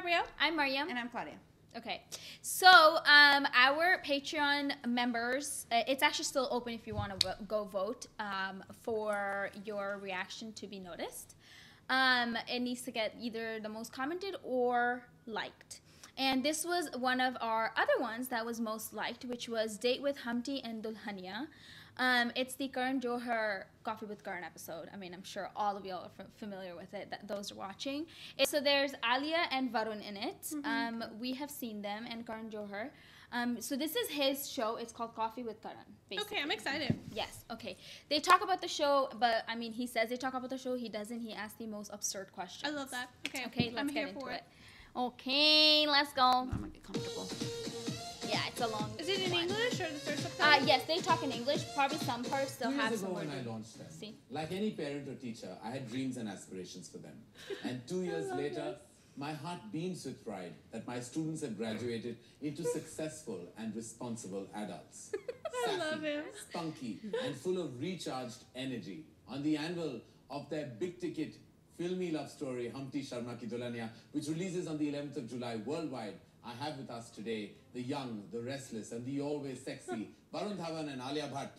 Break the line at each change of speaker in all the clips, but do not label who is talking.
Gabrielle.
I'm Mariam.
And I'm Claudia.
Okay, so our Patreon members, it's actually still open if you want to go vote for your reaction to be noticed. It needs to get either the most commented or liked. And this was one of our other ones that was most liked, which was Date with Humpty and Dulhania. It's the Karan Johar Coffee with Karan episode. I mean, I'm sure all of y'all are familiar with it, those are watching. So there's Alia and Varun in it. We have seen them, and Karan Johar. So this is his show. It's called Coffee with Karan, basically.
Okay, I'm excited.
Yes, okay. They talk about the show, but I mean, he says they talk about the show. He doesn't. He asks the most absurd questions.
I love that. Okay,
okay, let's
I'm
get
here
into
for
it. Okay, let's go.
I'm gonna get comfortable.
Yeah, it's a long.
Is it in English or is there subtitles?
Yes, they talk in English. Probably some parts they'll have some.
2 years ago when I launched them,
See?
like any parent or teacher, I had dreams and aspirations for them. And 2 years later, my heart beams with pride that my students have graduated into successful and responsible adults.
I love him.
Spunky, and full of recharged energy. On the anvil of their big-ticket filmy love story, Humpty Sharma Ki Dulhania, which releases on the 11th of July worldwide, I have with us today the young, the restless, and the always sexy Varun, Dhawan, and Alia Bhatt.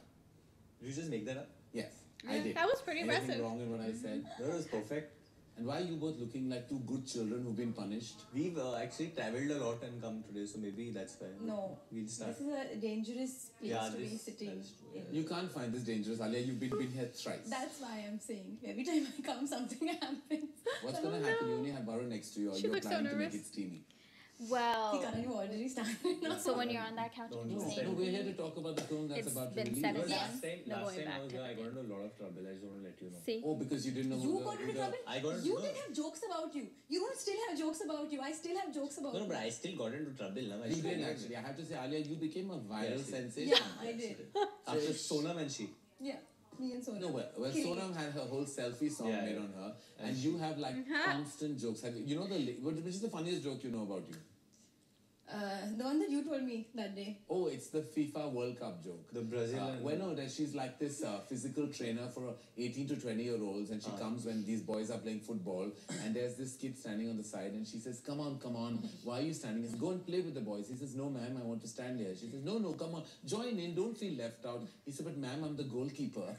Did you just make that up?
Yes, I did.
That was pretty
Anything
impressive.
wrong in what I said?
That was perfect.
And why are you both looking like two good children who've been punished?
We've actually traveled a lot and come today, so maybe that's why.
No.
We'll start.
This is a dangerous place to be sitting.
that's true.
in.
You can't find this dangerous, Alia. You've been here thrice.
That's why I'm saying every time I come, something happens.
What's going to happen? You only have Varun next to you, or
She
you're
looks so
planning to make
nervous.
it steamy.
Well,
See, Karan, you already started. now.
so when you're on that couch,
No,
and
no,
you're saying,
No, we're here to talk about the film that's
It's
about to
been
release.
said
Because
again.
last time,
No
last
going
time
back
I was here, I
type
got
of
into a lot of trouble. I just want to let you know.
see,
Oh, because you didn't know
You
who
got
the...
into trouble?
I got
You
no,
didn't have jokes about you. You don't still have jokes about you. I still have jokes about
no,
you.
but I still got into trouble. Now.
You did actually. I have to say, Alia, you became a viral
Yes, yes.
sensation.
Yeah, I did.
After Sonam and she.
Yeah, me and Sonam.
No, well
Okay.
Sonam had her whole selfie song
Yeah,
made
yeah.
on her, and you have like constant jokes. You know which is the funniest joke you know about you?
The one that you told me that day.
Oh, it's the FIFA World Cup joke.
The Brazilian.
Well, no, that she's like this physical trainer for 18 to 20-year-olds, and she comes when these boys are playing football, and there's this kid standing on the side, and she says, come on, why are you standing? He says, go and play with the boys. He says, no, ma'am, I want to stand here. She says, no, come on, join in, don't feel left out. He said, but ma'am, I'm the goalkeeper.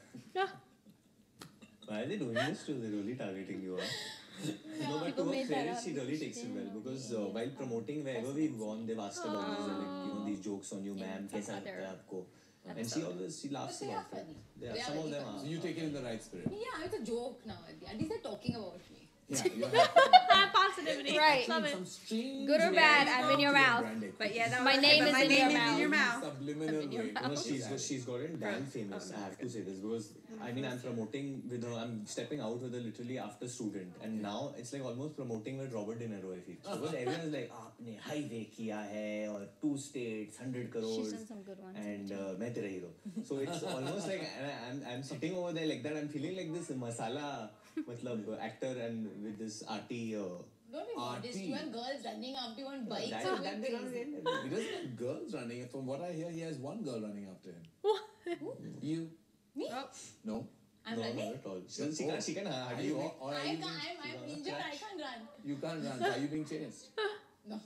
Why are they doing this to? They're really targeting you. No, but to
People
her
made that
credit,
up.
she really takes it well because while promoting wherever we've gone, they've asked about this, like, these jokes on you, ma'am.
some
Kaisa
other
लगता है आपको? And she laughs
But they are
about it.
funny.
They are,
They are
some of
very
them
funny.
So
are.
you take it in the right spirit.
Yeah, it's a joke now. At least they're talking about me.
Yeah, you have
Positivity.
Right.
Love it.
some strange
Good or
way
bad,
to
I'm in your
your
mouth.
branding.
But yeah, that
My
was,
name
but
is
my
in
name
your
is in your mouth.
Subliminal
I'm in your
way.
mouth.
No, she's got it damn famous. I have to say this because I mean I'm promoting with her. I'm stepping out with her literally after student, and now it's like almost promoting with Robert De Niro. I feel because everyone is like, "आपने highway किया है और 2 states, 100 crores."
she's done some good ones.
And मैं तेरा hero. So it's almost like and I'm sitting over there like that. I'm feeling like this masala, matlab actor and with this arty.
Don't be modest.
RT.
You have girls running after you on bikes.
That,
and
that,
going
that,
crazy.
He doesn't have girls running. From what I hear, he has one girl running after him.
What?
You?
Me?
No.
I'm
no,
running.
not at all. She can
Are
hardly
you,
walk.
or are
I
you
can't. I'm injured. I can't run.
You can't run. Are you being chased?
No.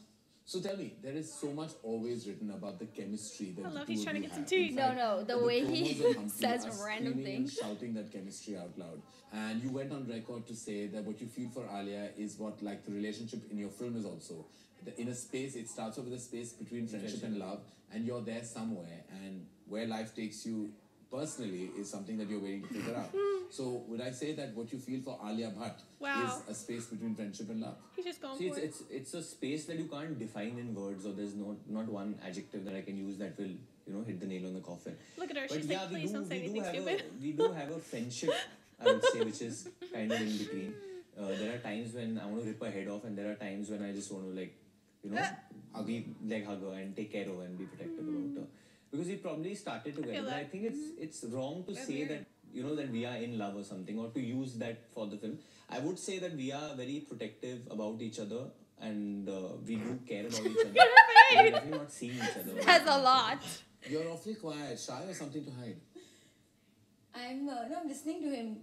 So tell me, there is so much always written about the chemistry that
I love
the
he's
two
trying
of
to
you
get some
have.
tea.
In
No,
fact,
no, the
the
way
promos
he
of Humpty
says
are
random
screaming and
things.
shouting that chemistry out loud. And you went on record to say that what you feel for Alia is what like the relationship in your film is also. In a space, it starts off with a space between friendship and love, and you're there somewhere, and where life takes you personally is something that you're waiting to figure out. So would I say that what you feel for Alia Bhatt
Wow.
is a space between friendship and love?
He's just going
See,
for it.
it's a space that you can't define in words, or there's not one adjective that I can use that will hit the nail on the coffin.
Look at her.
But
She's
yeah,
like, please don't say anything stupid.
we do have a friendship, I would say, which is kind of in between. There are times when I want to rip her head off, and there are times when I just want to hug her and take care of her and be protective about her. Because we probably started together, but I think it's wrong to say that that we are in love or something, or to use that for the film. I would say that we are very protective about each other, and we do care about each other. We're definitely not seeing each other.
That's a lot.
You're awfully quiet, shy, or something to hide?
I'm listening to him.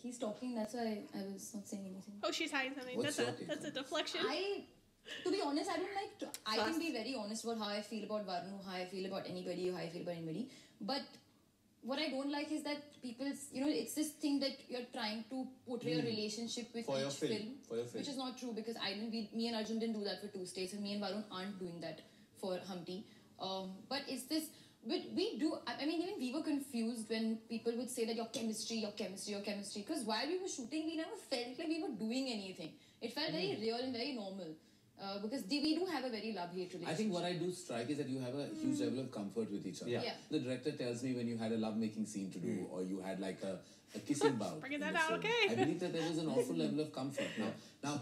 He's talking. That's why I was not saying anything.
Oh, she's hiding something.
What's
That's
your take
a
on
deflection.
To be honest, I don't like to. I can be very honest about how I feel about Varun, how I feel about anybody, how I feel about anybody. But what I don't like is that people's, it's this thing that you're trying to portray a relationship with
For your
each
film. For your film.
which is not true because me and Arjun didn't do that for 2 states, and me and Varun aren't doing that for Humpty. But it's this. But we do. I mean, even we were confused when people would say that your chemistry, your chemistry, your chemistry. Because while we were shooting, we never felt like we were doing anything. It felt very real and very normal. Because we do have a very love-hate relationship.
I think what I do strike is that you have a huge level of comfort with each other.
Yeah.
The director tells me when you had a love-making scene to do, or you had like a kissing bout.
Bringing
in
that
the
out,
film,
okay.
I believe that there was an awful level of comfort. Now,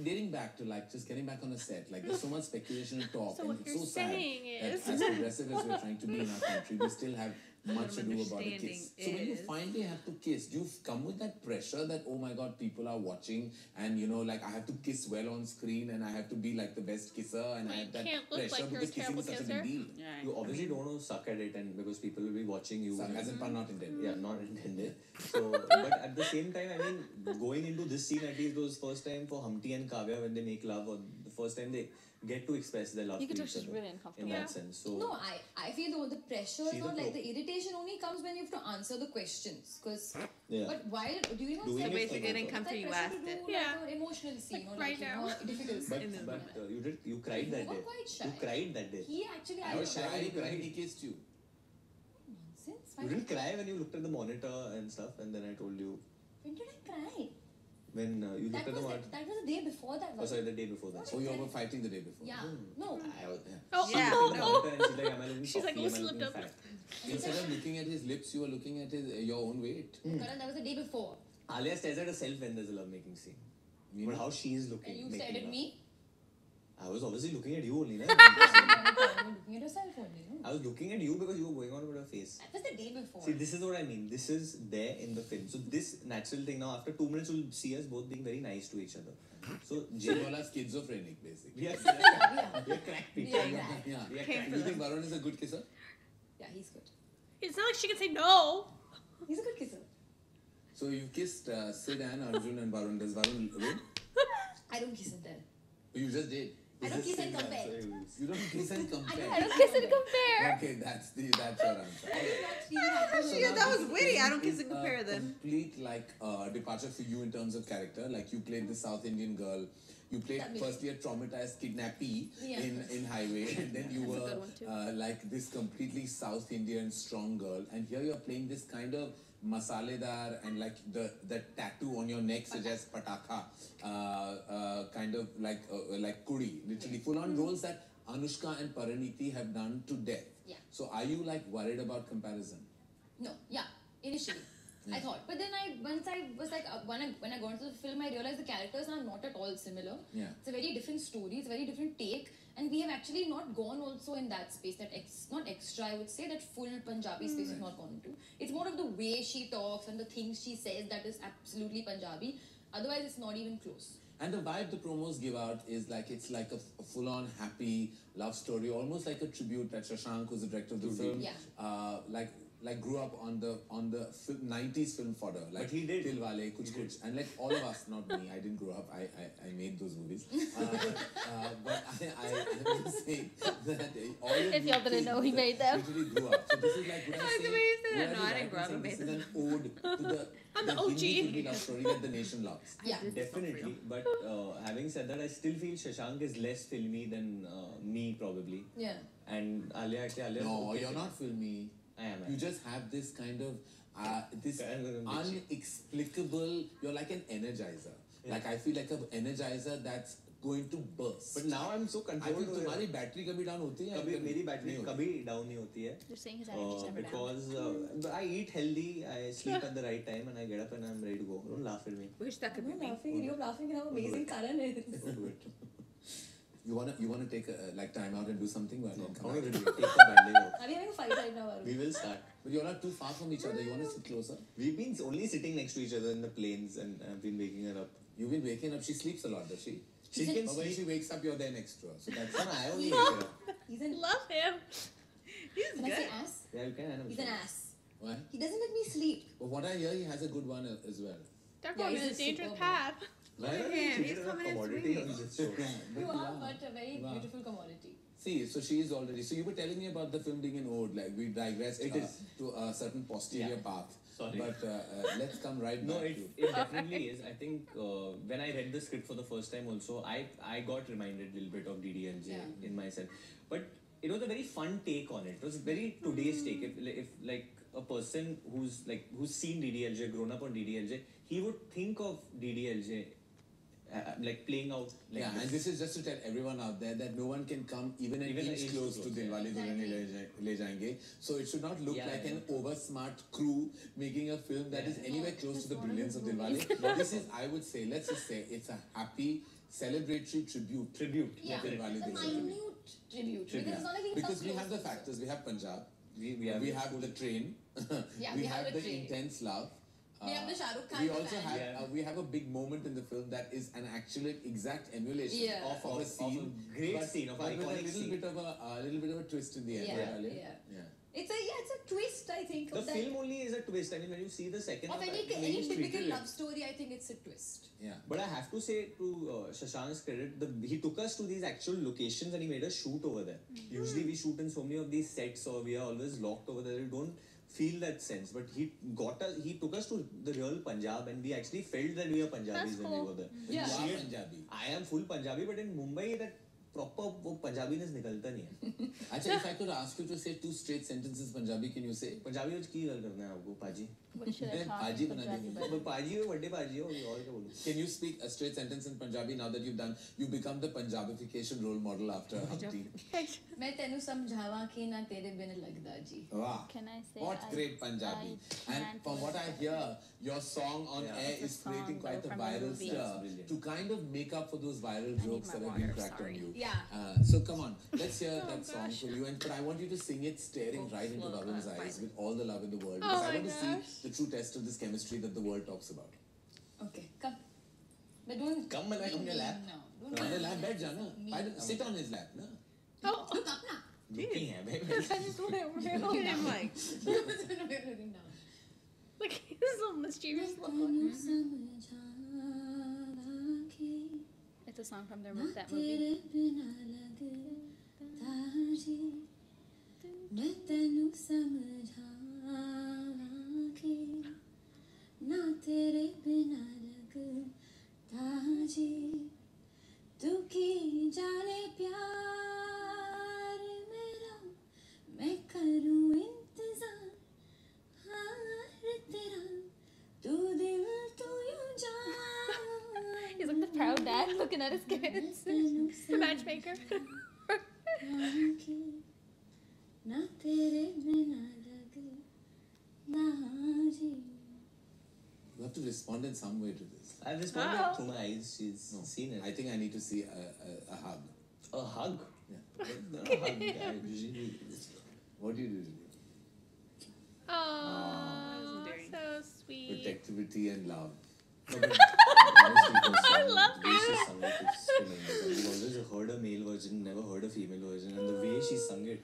dating back to like just getting back on the set, like there's so much speculation and talk,
So
and
what
it's
you're
so sad
saying is-
that as progressive as we're trying to be in our country, we still have much to do about a kiss. So when you finally have to kiss, do you come with that pressure that, oh my god, people are watching and like I have to kiss well on screen and I have to be like the best kisser and I have that
can't look
pressure
like you're a
because kissing is
terrible
such a big
kisser.
deal.
You obviously don't want to suck at it, and because people will be watching you.
As in pun not intended.
Yeah, not intended. So, but at the same time, I mean, going into this scene, at least those first time for Humpty and Kavya when they make love, or the first time they get to express their love
You
to
could tell
each
she's
other.
really
In
uncomfortable.
that sense. So,
No, I feel though the pressure
She's
is
a
not like
pro.
the irritation only comes when you have to answer the questions. Because,
Yeah.
but while during a
Doing
set,
it
it's
for
getting
both.
comfy, you
pressure
asked
to do
it.
like
Yeah.
an emotional scene or
right now.
a difficult scene.
but you cried that
You were
day.
quite shy.
You cried that day.
He actually,
I was
don't know.
shy.
Why
You cried.
he kissed you?
Nonsense.
You didn't cry when you looked at the monitor and stuff, and then I told you
When did I cry?
when you looked at the monitor.
That was the day before that.
Oh, sorry, the day before that.
Oh, you were fighting the day before.
Yeah. No.
I was, yeah.
Oh,
Yeah.
oh,
Looked at the
oh.
monitor and she's like, am I looking
She's like,
puffy? Am I
slipped
looking
up.
fat?
Instead of looking at his lips, you were looking at your own weight.
Karan, that was the day before.
Alia stares at herself when there's a lovemaking scene.
You
But
know?
how she is looking.
And you
making
stared at
love.
me.
I was obviously looking at you only. Na?
You were looking at yourself only. No?
I was looking at you because you were going on with her face.
That was the day before.
See, this is what I mean. This is there in the film. So this natural thing now, after 2 minutes, you'll see us both being very nice to each other. So,
So you all are schizophrenic, basically.
we are
Yeah.
crack people.
Yeah.
Yeah.
We are
Do
crack
you think Varun is a good kisser?
Yeah, he's good.
It's not like she can say no.
He's a good kisser.
So you've kissed Sid and Arjun and Varun. Does Varun win?
I don't kiss and tell.
You just did.
I don't kiss and compare.
You don't kiss and
I
compare.
don't kiss and compare.
Okay, that's your answer.
I did not feel happy.
So
Yeah,
now
that
this
was witty. I don't
film
kiss and
is
compare
a
then.
Complete departure for you in terms of character. Like you played the South Indian girl. You played
That
firstly a traumatized kidnappee
Yeah.
in Highway, and then you
That's a
were
good one too.
like this completely South Indian strong girl. And here you're playing this kind of masaledar and like the tattoo on your neck suggests pataka, kind of like kudi, literally full on roles that Anushka and Paraniti have done to death.
Yeah.
So are you like worried about comparison?
No, yeah, initially. I thought. But then once I was like, when I got into the film, I realized the characters are not at all similar.
Yeah.
It's a very different story, it's a very different take. And we have actually not gone also in that space, not extra, I would say, that full Punjabi space is not gone into. It's more of the way she talks and the things she says that is absolutely Punjabi. Otherwise, it's not even close.
And the vibe the promos give out is like it's like a full-on happy love story, almost like a tribute that Shashank, who's the director of the film,
Yeah.
like grew up on the 90s film fodder, like
But he did.
Dil Wale, Kuch Kuch, and like all of us, not me, I didn't grow up, I made those movies. But I'm just saying that all of
If
you
y'all didn't
kids
know, he made them.
literally grew up. So this is like, would I
That's
say,
amazing.
would I
No,
be
I didn't
right in
grow up
saying
and
this
made
is an ode to the
I'm the
Hindi
OG.
Hindi love story that the nation loves.
Yeah.
Definitely, but having said that, I still feel Shashank is less filmy than me probably.
Yeah.
And Alia, actually, Alia.
No, you're not filmy.
I am.
You just have this kind of this
Kind of ambition.
unexplicable. You're like an energizer.
Yeah.
Like I feel like an energizer that's going to burst.
But now I'm so
I
controlled.
feel
with-
तुम्हारी battery कभी down होती है?
कभी मेरी battery
नहीं होती?
कभी down नहीं होती है.
You're saying his energy's never down.
Because I eat healthy, I sleep at the right time, and I get up and I'm ready to go. Don't laugh at me.
Wish that could
I'm
be
not
me.
laughing. You're laughing at how amazing Karan is.
Don't do it.
You wanna take like time out and do something? Well,
No,
then come
not
back.
really. Take the bandage out.
Are we having a fight right now, Varun?
We will start.
But you're not too far from each other. You wanna sit closer?
We've been only sitting next to each other in the planes, and I've been waking her up.
You've been waking up. She sleeps a lot, does she?
She
Is it-
can
But when
sleep.
she wakes up, you're there next to her. So that's
No, I only wake her up.
He's an
Love him.
He's
Can I say
good.
ass?
Yeah, you can.
He's an ass.
why.
He doesn't let me sleep.
But what I hear, he has a good one as well.
They're
Yeah,
going
he's
in a
a
dangerous
superb
path.
Why are we
He's
treated as a
coming in
commodity
sweet.
on this show?
You are, but a very beautiful commodity.
See, so she is already. So you were telling me about the film being an ode. Like we digressed
It is.
to a certain posterior path.
Sorry.
But let's come right
No,
back
it definitely is. I think when I read the script for the first time also, I got reminded a little bit of DDLJ in myself. But it was a very fun take on it. It was very today's take. If like a person who's seen DDLJ, grown up on DDLJ, he would think of DDLJ like playing out like
and this is just to tell everyone out there that no one can come even an inch close to Dilwale Dulhania Le Jayenge. So it should not look like an over-smart crew making a film that is anywhere close to the brilliance of Dilwale. This is, I would say, let's just say, it's a happy, celebratory tribute to Dilwale
A
Dulhania.
minute tribute. Because it's not like
Because we have the factors, we have Punjab, we have the train,
we have
the
the train.
intense love.
We have the Shah Rukh Khan
We also
fan.
have we have a big moment in the film that is an actual exact emulation of a scene,
a great scene, of an
but with
iconic
a little bit of a twist in the end. right, Alia?
It's a twist, I think.
the
of that.
film only is a twist. I mean, when you see the second
Of
half,
any
when you
typical
treated it-
love story, I think it's a twist.
Yeah.
But I have to say, to Shashank's credit, he took us to these actual locations and he made us shoot over there. Usually we shoot in so many of these sets, or we are always locked over there. We don't feel that sense. But he took us to the real Punjab, and we actually felt that we are Punjabis when we were there.
Yeah.
You are Punjabi.
I am full Punjabi, but in Mumbai, that proper वो Punjabiness निकलता नहीं है.
Actually, if I could ask you to say 2 straight sentences Punjabi, can you say?
Punjabi में की गल करना है आपको पाजी?
What should I talk
Paji
in
bana
Punjabi
देंगे.
about?
वो पाजी हो बड़े पाजी हो और क्या बोलूं?
Can you speak a straight sentence in Punjabi now that you've become the Punjabification role model after Humpty?
मैं तेनू समझावा कि ना तेरे बिन लगदा जी.
Wow.
Can I say
What great Punjabi. And
can't
from what I hear, your song on air
It's a
is creating
song,
quite
though,
a
from the
viral
movie.
stir
Brilliant.
to kind of make up for those viral jokes
my
that have been
water,
cracked on
sorry.
you.
Yeah.
So come on, let's hear that song from you. But I want you to sing it staring right into Varun's eyes with all the love in the world. Because I want to see the true test of this chemistry that the world talks about.
Okay, come. But don't
Come like on your lap.
No, don't
On the lap, bed, Jana. Sit on his lap, no?
Oh,
look up now.
Looking है भाई.
look at him like,
We're looking down.
look, this is a mischievous look.
It's a song from that movie.
मैं तेनू समझावांगी ना तेरे बिना लगता जी तू की जाने प्यार मेरा मैं करूं इंतजार हार तेरा तू दिल तू यूं जान
He's like the proud dad looking at his kids.
The matchmaker.
ना तेरे बिना लगता जी.
You have to respond in some way to this.
I've responded through my eyes. She's seen it.
I think I need to see a hug.
A hug.
Yeah.
Not a hug. I usually.
What do you do?
Oh, so sweet.
Protectivity and love.
No, but honestly,
I love
the way she sung it is tremendous. We've always heard a male version, never heard a female version, and the way she sung it,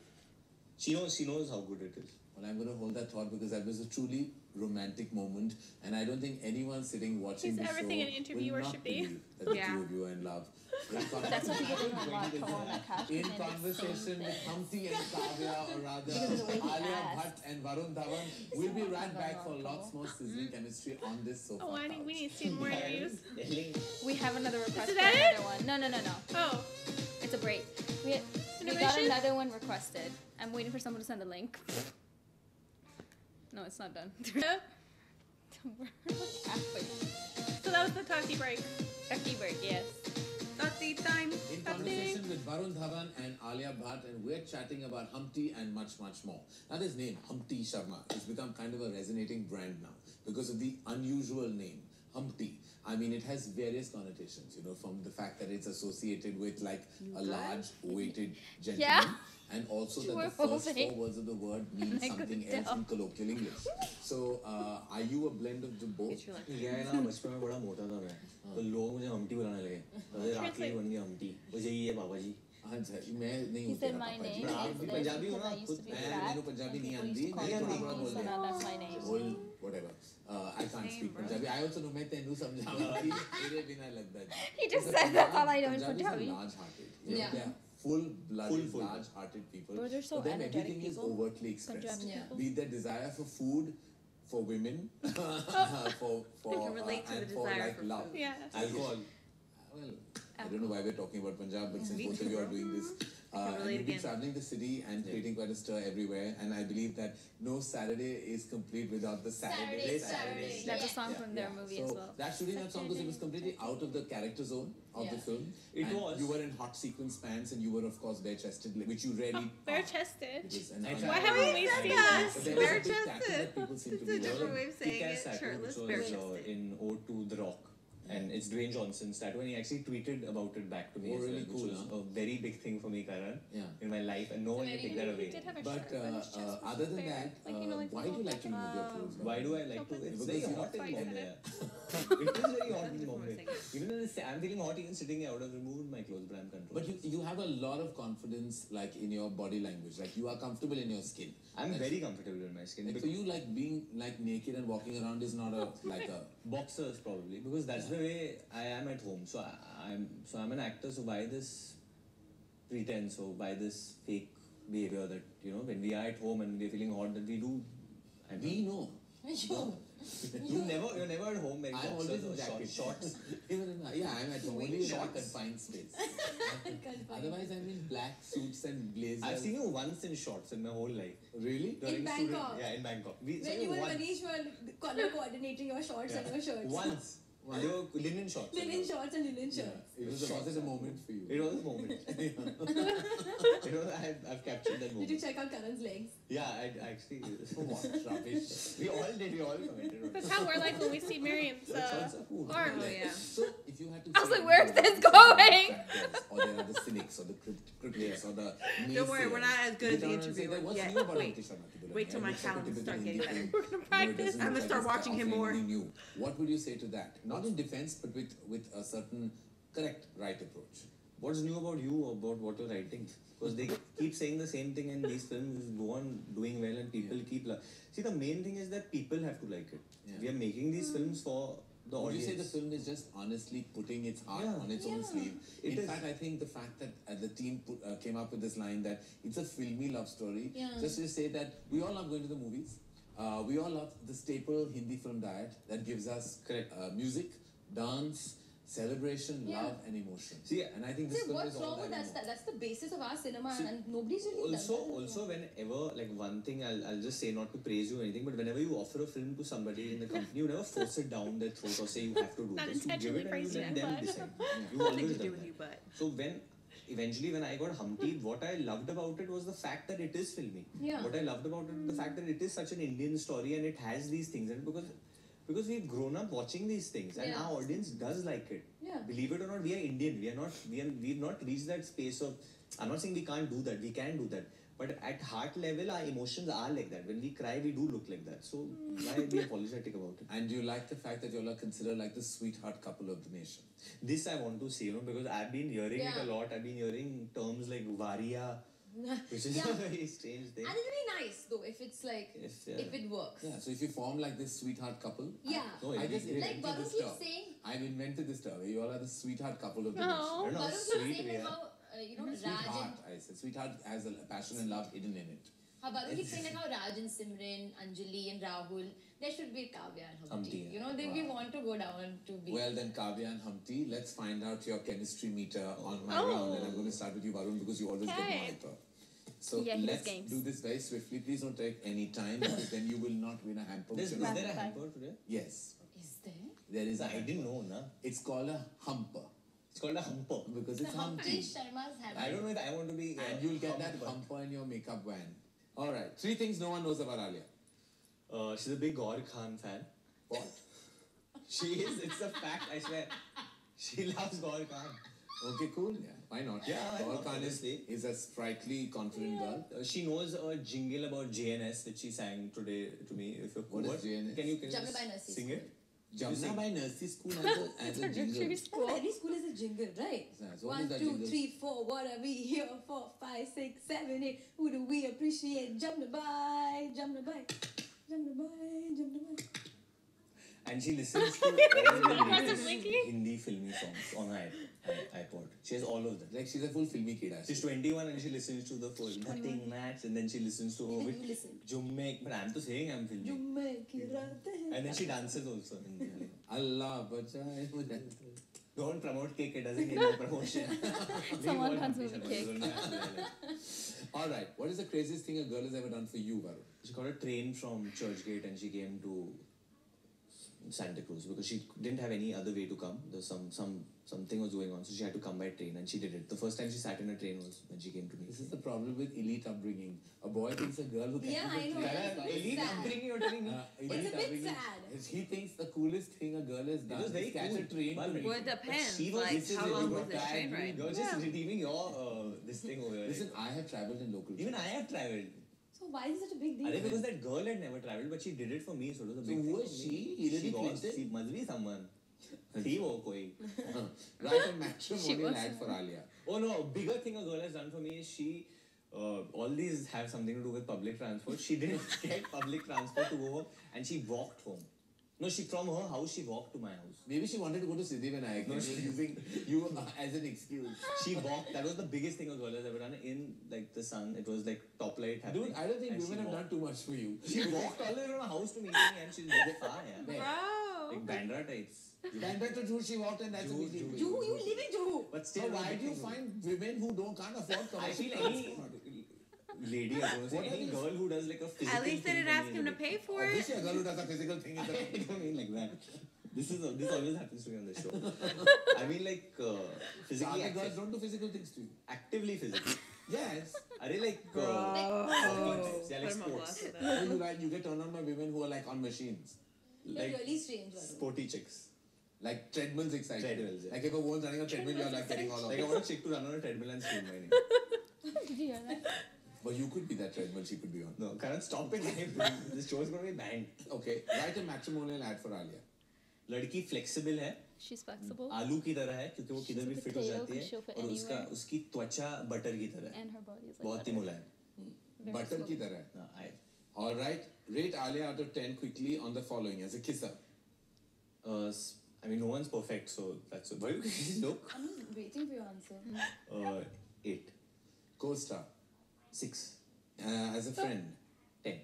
she knows how good it is.
Well, I'm going to hold that thought because that was a truly romantic moment, and I don't think anyone sitting watching
He's
the
everything
show
an interviewer
will not
should be.
believe that the
Yeah.
two of you are in love.
That's what people didn't like Corona Cash.
In conversation with Humpty and Kavya, or rather Alia, Bhatt and Varun Dhawan, we'll be right back for lots more sizzling chemistry on this sofa.
Oh, I think we need to see more interviews.
We have another request
Is
for
that
another
it?
one. No.
Oh,
It's a break. We got
Intermission?
another one requested. I'm waiting for someone to send the link. No, it's not done.
so that was the talkie break.
Lucky break, yes.
Talkie time.
In conversation with Varun Dhawan and Alia Bhatt, and we're chatting about Humpty and much, much more. Now, his name, Humpty Sharma, has become kind of a resonating brand now because of the unusual name, Humpty. I mean, it has various connotations, you know, from the fact that it's associated with like a large, weighted gentleman.
Yeah.
And also
You
that
were
the first
moving.
4 words of the word mean
I
something
couldn't
else
tell.
in colloquial English. So, are you a blend of the both?
क्या है ना बचपन में बड़ा मोटा था मैं तो लोग मुझे हम्टी बुलाने लगे तो राखी बन गया हम्टी वो यही है बाबा जी
अच्छा मैं नहीं
He
हूँ
said
तेरा
my
पापा जी।
name
But आप
is
भी
this
पंजाबी हो
because
ना,
I used to be
खुद
fat.
मैंने पंजाबी नहीं
People used
आंदी
to call
मैं
me
थोड़ा
Humpty,
बोल
so
रहा
now that's my name.
बोल whatever. I can't
Same,
speak
bro.
Punjabi. I also know मैं तेनू समझाऊंगी मेरे बिना लगता है.
He just
Because
said that's all I know in
Punjabis
Punjabi.
are large-hearted. You know,
Yeah.
they are full-blooded,
Full.
large-hearted people.
Bro, they're so
For them,
energetic
everything is
people.
overtly expressed.
Punjabi
Yeah.
people.
Be it their desire for food, for women, for
I can relate to the
and for
desire
like
for
love.
food. Yes.
Alcohol.
Well, I don't know why we're talking about Punjab, but since
Me
both
too,
of you are
bro.
doing this,
can
and
relate
you've been
again.
traveling the city and creating quite a stir everywhere, and I believe that no Saturday is complete without the Saturday.
Saturday.
That's a
Yeah.
song from their movie
so
as well.
that shooting that song because it was completely out of the character zone of the
Yeah.
film.
It
and
was.
You were in hot sequence pants, and you were of course bare-chested, which you rarely
Bare
are.
chested.
Which is an
I
un-
tried.
Why haven't we
I
seen
know.
that?
But there was a
Bare
big tattoo
chested.
that people seem to
It's a
be
different
wearing.
way of saying
Kick-ass
it.
tattoo,
Shirtless,
which
bare
was
chested.
in Ode to The Rock. And it's Dwayne Johnson's tattoo, and he actually tweeted about it back to me
Oh,
as well,
really
which
cool,
was
huh?
a very big thing for me, Karan,
Yeah.
in my life, and no one can take that
He
away.
did have a
But
shirt, but his chest was
other than
bare.
that,
Like, you know, like
why
the
do you
little
like to remove your clothes?
Why do I like to?
Because
It's
you're
very
not
hot in
fighting
Bombay.
it.
It is very hot in Bombay.
Different
Even in I'm feeling hot even sitting here. I would have removed my clothes, but I'm controlled.
But you have a lot of confidence, like in your body language. Like you are comfortable in your skin.
I'm
Like,
very comfortable in my skin.
Like for you, like being like naked and walking around is not a like a.
Boxers probably, because that's the way I am at home. So I'm an actor. So why this pretense or why this fake behavior that when we are at home and we're feeling hot that we do?
We know.
You're never at home wearing
I'm
boxers
always in
or
jacket.
shorts.
Even in, I'm at home
Doing
only in a
shorts.
confined space. Otherwise, I'm in black suits and blazers.
I've seen you once in shorts in my whole life.
Really?
During
Bangkok?
Yeah, in Bangkok.
When you were Manish were color coordinating your shorts and your shirts.
Once. They were linen shorts.
Linen shorts and linen
Yeah.
shirts.
It was a moment for you.
It was a moment. I've captured that
Did
moment.
you check out Karan's legs?
Yeah, I actually.
What rubbish.
We all did. We all commented on
That's
it.
how we're like when we see Miriam's
That's so cool.
arms.
Oh, yeah.
So if you had to
I was
say
like, where's
anything
this
about
going?
factors, or there are the cynics or the critics or the
Don't worry, we're
naysayers,
not as good as the
you don't say
interviewer
that, what's
yet.
new about
Wait.
Humpty Sharma ki Dulhania?
Wait till my
It's like a
calendar
typical
start
Hindi
getting
film.
We're gonna
No, it
practice.
doesn't
I'm gonna
look
start
like it's
watching him
offering
more.
anything new. What would you say to that? Not in defense, but with a certain correct, right approach.
What's new about you about what you're writing? Because they keep saying the same thing and these films go on doing well and people keep see, the main thing is that people have to like it.
Yeah.
We are making these films for the
Would you
audience.
say the film is just honestly putting its heart
Yeah.
on its own
Yeah.
sleeve?
It
In
is.
fact, I think the fact that the team came up with this line that it's a filmy love story,
Yeah.
just to say that we all love going to the movies. We all love the staple Hindi film diet that gives us
Correct.
music, dance, celebration,
Yeah.
love, and emotion.
See,
and I think this
See,
film
what's
is all
wrong with
that.
that?
and more.
That's the basis of our cinema,
See,
and nobody's really done that.
Also, whenever, like one thing, I'll just say, not to praise you or anything, but whenever you offer a film to somebody in the company, you never force it down their throat or say you have to do
Not
this. You give
intentionally
it and you
praising
let
it,
them
but-
decide. You
Nothing
always
to do
done
with
that.
you, but
So eventually when I got Humpty, what I loved about it was the fact that it is filmy.
Yeah.
What I loved about it, the fact that it is such an Indian story and it has these things, and because we've grown up watching these things, and
Yeah.
our audience does like it.
Yeah.
Believe it or not, we are Indian. We've not reached that space of. I'm not saying we can't do that. We can do that. But at heart level, our emotions are like that. When we cry, we do look like that. So why be apologetic about it?
And do you like the fact that you all are considered like the sweetheart couple of the nation?
This I want to say, because I've been hearing it
Yeah.
a lot. I've been hearing terms like varia, which is
Yeah.
a very strange thing.
And it's really nice though if it's like if it works.
Yeah, so if you form like this sweetheart couple,
Yeah.
No,
I
it'd be
just
great.
Like
invented
Varun
this
keeps
term.
saying,
I've invented this term. You all are the sweetheart couple of the
No.
nation.
I don't know how
Varun keeps
sweet
saying
we
that
are.
how Raj and
Sweetheart, I said. Sweetheart has a passion and love hidden in it.
how Varun keeps saying like how Raj and Simran, Anjali and Rahul, there should be Kavya and Humpty.
Humpty,
You know, we want to go down to be.
Well then, Kavya and Humpty, let's find out your chemistry meter on my
Oh.
round. And I'm going to start with you, Varun, because you always get
Okay.
more hyper. So
Yeah, he does
let's
games.
do this very swiftly. Please don't take any time, because then you will not win a hamper.
Is
which
there
is-
a hamper today?
Yes,
Is there?
there is a
I
hamper.
didn't know, na.
It's called a humper,
It's called a hamper.
because
The
it's
Humpty
Humpty.
Sharma's hammer.
I don't know if I want to be.
And you'll get that
humped, but-
humper in your makeup van. All right, 3 things no one knows about Alia.
She's a big Gaur Khan fan.
What?
She is. It's a fact. I swear. She loves Gaur Khan.
Okay, cool. Yeah, why not?
Yeah, why
Gaur
not,
Khan
honestly.
is a sprightly, confident girl.
She knows a jingle about JNS which she sang today to me. If you're
What is JNS?
Can you
Jamna
just
by Nursery
sing
School.
it?
Jamna
sing.
by Nursery School as a jingle.
No, every school is a jingle, right?
Yeah, so what is
1,
that
2,
jingle?
3, 4. What are we here for? 5, 6, 7, 8. Who do we appreciate? Jamna by, Jamna by, Jamna by, Jamna by.
And she listens to all the latest Hindi filmy songs on her iPod. She has all of them.
Like she's a full filmy kid.
She's 21 and she listens to the full Nothing Match, and then she listens to her with Jumme. But I'm to saying I'm filmy. And then she dances also in Hindi.
Allah bachaye mujhe.
Don't promote cake, it doesn't need no promotion.
Someone comes with a cake.
Alright, what is the craziest thing a girl has ever done for you, Varun?
She got a train from Churchgate and she came to Santa Cruz because she didn't have any other way to come. There's something was going on, so she had to come by train, and she did it. The first time she sat in a train was when she came to me.
This is the problem with elite upbringing. A boy thinks a girl who can
I know.
Elite upbringing, you're telling me?
It's a bit sad.
He thinks the coolest thing a girl has done
was very
is catch
cool.
a train.
But
Well, it depends.
she was-
Like,
this is
how
it,
long
you
was
got
the
that.
train ride?
You're just redeeming your this thing over here.
Listen, I have travelled in local
Even
trains.
I have travelled.
So why is it such a big deal?
Because that girl had never travelled, but she did it for me, so it was a big
who
thing
was
for
she?
me.
Hillary
She was.
Clinton?
She must be someone. Thi wo koi.
Write a matrimonial ad for Alia.
Oh no, a bigger thing a girl has done for me is she, all these have something to do with public transport. She didn't get public transport to go home and she walked home. No, from her house, she walked to my house.
Maybe she wanted to go to Siddhivinayak. No, she's using you as an excuse.
She walked. That was the biggest thing a girl has ever done in like the sun. It was like top light happening.
Dude, I don't think
and
women
she
have
walked.
done too much for you.
She walked all the way from her house to meet me and she's very far, yeah.
Bro.
Like Bandra types.
Bandra to Juhu, she walked and that's a big deal. for
Juhu, you live in Juhu.
But
So
still,
why do you find women who can't afford
I
commercial
feel any
transport?
lady, I don't say,
What are
any
these-
girl who does like a physical
At least they
thing
didn't
for
ask
me
him
is
to
a big-
pay for it.
Obviously, a girl who does a physical thing is a
I don't mean like that. This always happens to me on the show. I mean like
So
physically
other girls
active,
don't do physical things to you.
actively physical.
Yes.
Are they like
Oh,
yeah, like
put him on blast
sports,
with that.
You get turned on by women who are like on machines.
They're
like
really strange. Varun.
sporty chicks.
Like treadmills excite you.
Treadmills, yeah.
Like if a woman's running a treadmill, you're like getting all of
Like I
it.
want a chick to run on a treadmill and scream my name.
Did you hear that?
But you could be that treadmill she could be on.
No, Karan, stop it. This show is going to be banned.
Okay, write a matrimonial ad for Alia.
लड़की flexible है,
She's flexible.
आलू की तरह है क्योंकि वो किधर भी
She's a
फिट हो
potato,
जाती
can show
है
for
और उसकी त्वचा बटर की तरह है,
And her body is like
बहुत ही
butter.
मुलायम.
Very
Butter
smooth.
ki tarah.
हाँ,
Alright, rate Alia out of 10 quickly on the following as a kisser.
I mean, no one's perfect, so that's it. Why you look?
I'm just waiting for your answer.
8,
Co-star.
6,
As a friend.
10.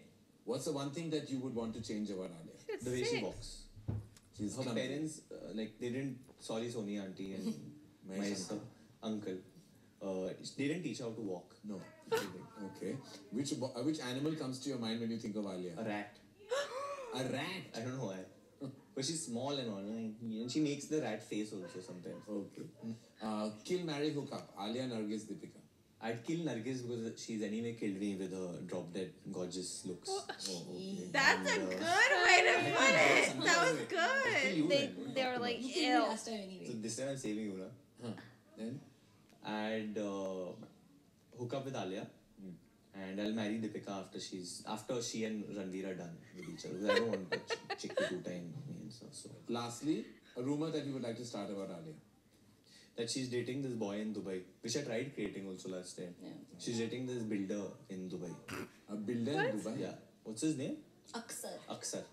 What's the one thing that you would want to change about Alia?
It's
The way she
sick.
walks.
She's
Her
clumsy.
parents, like, they didn't. Sorry, Sony auntie and my uncle. They didn't teach her how to walk.
No. Okay. Which animal comes to your mind when you think of Alia?
A rat.
A rat.
I don't know why. But she's small and all, and she makes the rat face also sometimes.
Okay. Kill, marry, hook up. Alia, Nargis, Deepika.
I'd kill Nargis because she's anyway killed me with her drop dead gorgeous looks.
Oh, okay.
That's a
And,
good way to put it. That was
Kill
good.
you
They
then.
they were like,
You killed me
ew.
last time anyway.
So this time I'm saving you, na?
Huh. Then?
I'd hook up with Alia. And I'll marry Deepika after she and Ranveer are done with each other. Because I don't want a chick to two-time me and stuff. So
Lastly, a rumor that you would like to start about Alia.
that she's dating this boy in Dubai, which I tried creating also last time.
Yeah.
She's dating this builder in Dubai.
A builder in Dubai?
Yeah. What's his name?
Aksar.
Aksar.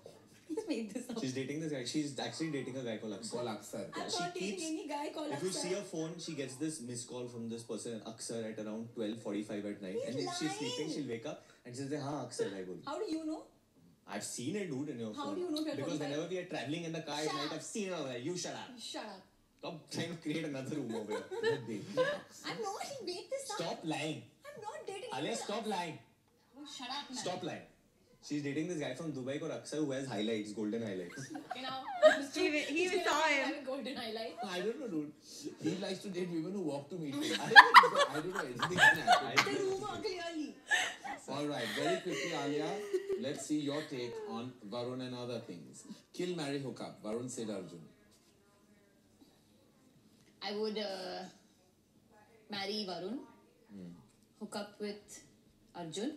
You made this up.
She's dating this guy. She's actually dating a guy called Aksar.
Call Aksar.
I'm
she
not dating
keeps-
any guy called
If you
Aksar.
see her phone, she gets this missed call from this person, Aksar, at around 12:45 at night.
He's
and if she's sleeping,
lying.
she'll wake up and she'll say, "Haan, Aksar hai bol."
How do you know?
I've seen it, dude, in your
How
phone.
do you know if you're
Because
45?
whenever we are traveling in the car at
Shut
night,
up.
I've seen her over there. You shut up.
Shut up.
Stop trying to create another room over here.
I'm not. He made this up.
Stop lying.
I'm not dating
Alia,
anyone.
stop lying.
Oh, shut up, man.
Stop lying. She's dating this guy from Dubai called Aksar who has highlights, golden highlights.
You know,
He even saw him.
have a golden highlight.
I don't know, dude. He likes to date women who walk to meet him. I don't know. Anything can happen.
The rumor clearly.
Alright, very quickly, Alia, let's see your take on Varun and other things. Kill, marry, hook up. Varun said Arjun.
I would marry Varun, hook up with Arjun,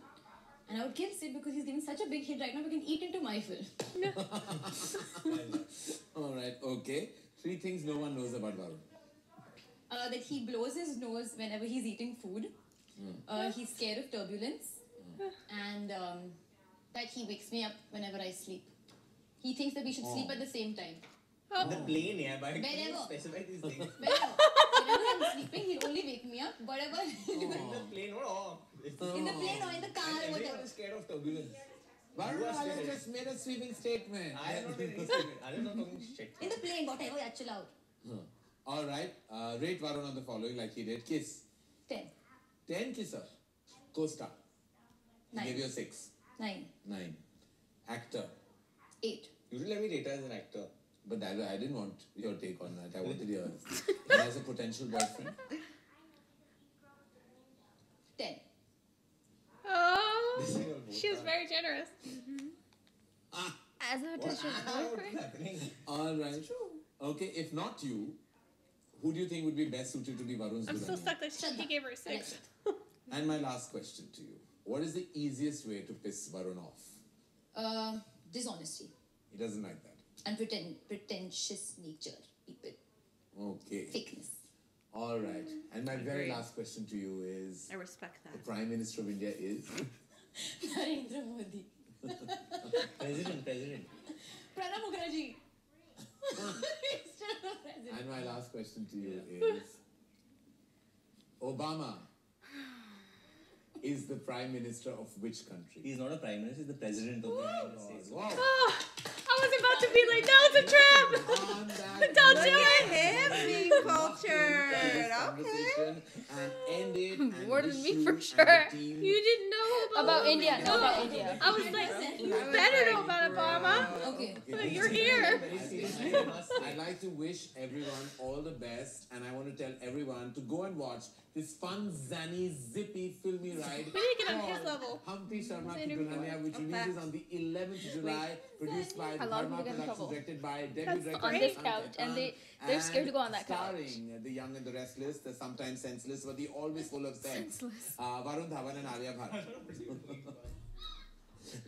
and I would kill Sid because he's giving such a big hit right now. We can eat into my film.
Alright, okay. 3 things no one knows about Varun.
That he blows his nose whenever he's eating food. He's scared of turbulence, and that he wakes me up whenever I sleep. he thinks that we should sleep at the same time.
In the plane, yeah, but can you
Wherever.
specify these things?
Whenever I'm sleeping, he'll only wake me up. Whatever.
In the plane,
In the plane or in the car or
Everyone
whatever.
is scared of turbulence.
Varun,
was
Alia
scared.
just made a sweeping statement.
I am not doing anything. I am not talking shit.
In the plane, whatever, yeah, chill out.
All right. Rate Varun on the following like he did. Kiss.
10.
10 kisser. Co-star. He
9.
gave you a 6.
9.
9. Actor.
8.
Usually let me rate her as an actor.
But I didn't want your take on that. I wanted yours. And as a potential boyfriend.
10.
Oh,
This is your both
she was
are-
very generous. As a potential
What's
boyfriend.
happening?
All right. Okay, if not you, who do you think would be best suited to be Varun's
I'm so
Dulhania?
stuck that he gave her a 6.
And my last question to you. What is the easiest way to piss Varun off?
Dishonesty.
He doesn't like that.
And pretentious nature. People.
Okay.
Fakeness.
All right. And my very
Agreed.
last question to you is,
I respect
the
that.
Prime Minister of India is?
Narendra Modi.
President.
Pranab Mukherjee. He's still the president.
And my last question to you is, Obama is the Prime Minister of which country?
He's not a prime minister, he's the president of the United States.
Wow.
Oh, I was about to be like, no, it's a trap.
On that
Don't
note,
do it.
Him being cultured.
this
Okay.
conversation and end it and
More than
wish
me
you
for
and the
sure.
team
You didn't know about India. No, about
Oh.
India. I was like, you better know about Obama.
Okay.
Like, you're here.
Very seriously, I must say.
I'd like to wish everyone all the best, and I want to tell everyone to go and watch this fun, zany, zippy, filmy ride.
We need to get on his
called
level.
Humpty Sharma Ki
interview.
Dulhania, which releases on the 11th of July, produced by
A lot of
Dharma
people get in
Productions,
trouble.
directed by debut
That's
director
on this
Karan
couch, and they're
and
scared to go on that couch.
starring the young and the restless, the sometimes senseless, but the always full of sex.
Senseless.
Varun, Dhawan, and Alia Bhatt.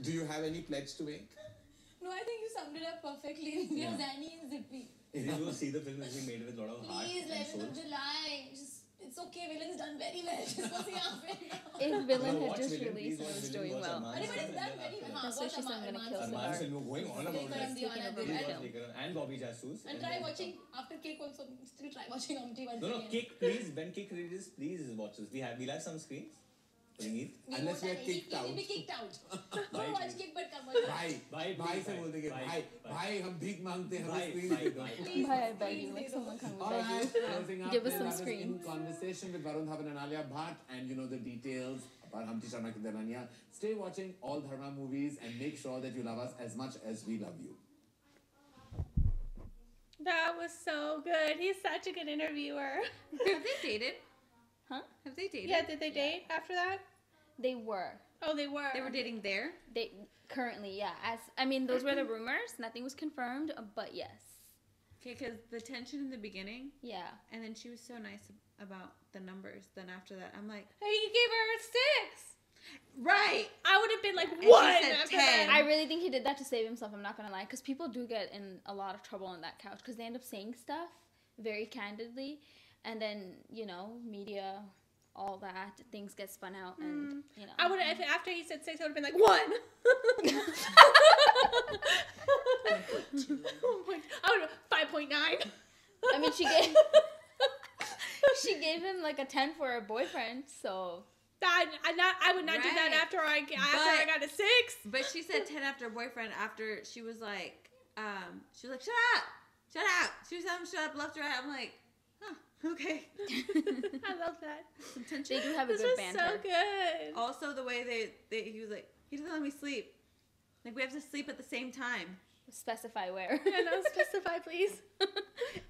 Do you have any pledge to make?
No, I think you summed it up perfectly. We are Zani and Zippy.
Please go see the film. It's been made with a lot of heart
Please,
and
11th
soul.
of July. It's okay. Villain's done very well. Just go see our film now.
If Villain
Watch
had just
Villain,
released
please
and
watch
was
Villain,
doing
watch
well.
Arman's
But it's
film,
done
and
very
then
well.
That's why she said I'm gonna kill
Arman's
Arman's
Sidharth.
film, we're going on about
Karan,
this.
Dhawan,
Taking
and
over
Please
my
watch
film.
Karan and Bobby Jasus.
And try watching after Cake also. Still try watching Humpty once
No,
again.
Kick, please. When Kick releases, please watch this. We'll have some screens. Bring it.
Unless we are
won't-
kicked
he will
out.
be kicked out.
Bye,
Don't watch
please.
Kick but come watch.
भाई
Bye,
भाई से
bye,
बोल देंगे
bye,
भाई
bye.
भाई हम भीख मांगते हैं
Bye,
हमें screen
bye,
दे दो.
bye.
Please,
Bye, I beg
please
you. Like
do.
someone come
All
beg you.
right, closing up.
Give us
then
some
I was in
screens.
conversation with Varun, Dhawan and Alia Bhatt, and you know the details about Humpty Sharma Ki Dulhania. Stay watching all Dharma movies and make sure that you love us as much as we love you.
That was so good. He's such a good interviewer.
Have they dated?
Huh?
Have they dated?
Yeah, did they date after that? They were.
Oh, they were. They were dating there?
They currently, yeah. Those were the rumors. Nothing was confirmed, but yes.
Okay, because the tension in the beginning,
Yeah.
and then she was so nice about the numbers. Then after that, I'm like,
Hey, he gave her a 6.
right.
I would have been like,
she
1
said
after
10.
that. I really think he did that to save himself. I'm not going to lie. Because people do get in a lot of trouble on that couch. Because they end up saying stuff very candidly. And then, media, all that, things get spun out. And,
I would have, after he said 6, I would have been like, 1. I would have 5.9.
I mean, she gave him like a 10 for her boyfriend. So
I would not do that
Right.
after I
But-
got a 6.
But she said 10 after boyfriend. After she was like, shut up. She was telling him shut up left or right. I'm like, huh, okay.
I love that.
Some tension.
they do have a
This
good
was
banter.
so good.
Also, the way he was like, he doesn't let me sleep. Like, we have to sleep at the same time.
Specify where.
Yeah, no, specify, please.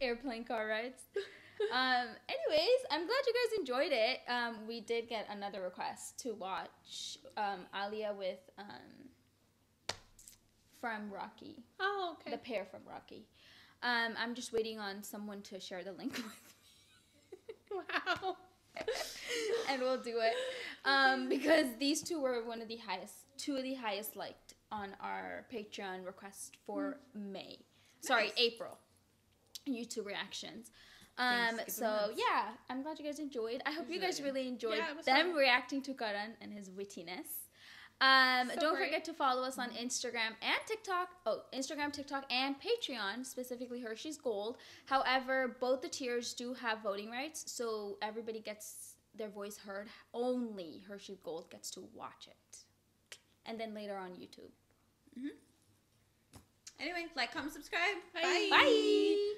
Airplane car rides. Anyways, I'm glad you guys enjoyed it. We did get another request to watch Alia with from Rocky,
Oh, okay.
the pair from Rocky. I'm just waiting on someone to share the link with me,
Wow.
and we'll do it because these two were two of the highest liked on our Patreon request for May. Sorry, April. YouTube reactions.
Thanks,
So
months.
yeah, I'm glad you guys enjoyed. I hope you guys really enjoyed
Yeah, it was
them
fun.
reacting to Karan and his wittiness. Don't
great.
forget to follow us on Instagram and TikTok. Oh, Instagram, TikTok, and Patreon, specifically Hershey's Gold. However, both the tiers do have voting rights, so everybody gets their voice heard. Only Hershey's Gold gets to watch it. And then later on YouTube.
Anyway, like, comment, subscribe.
Bye.
Bye!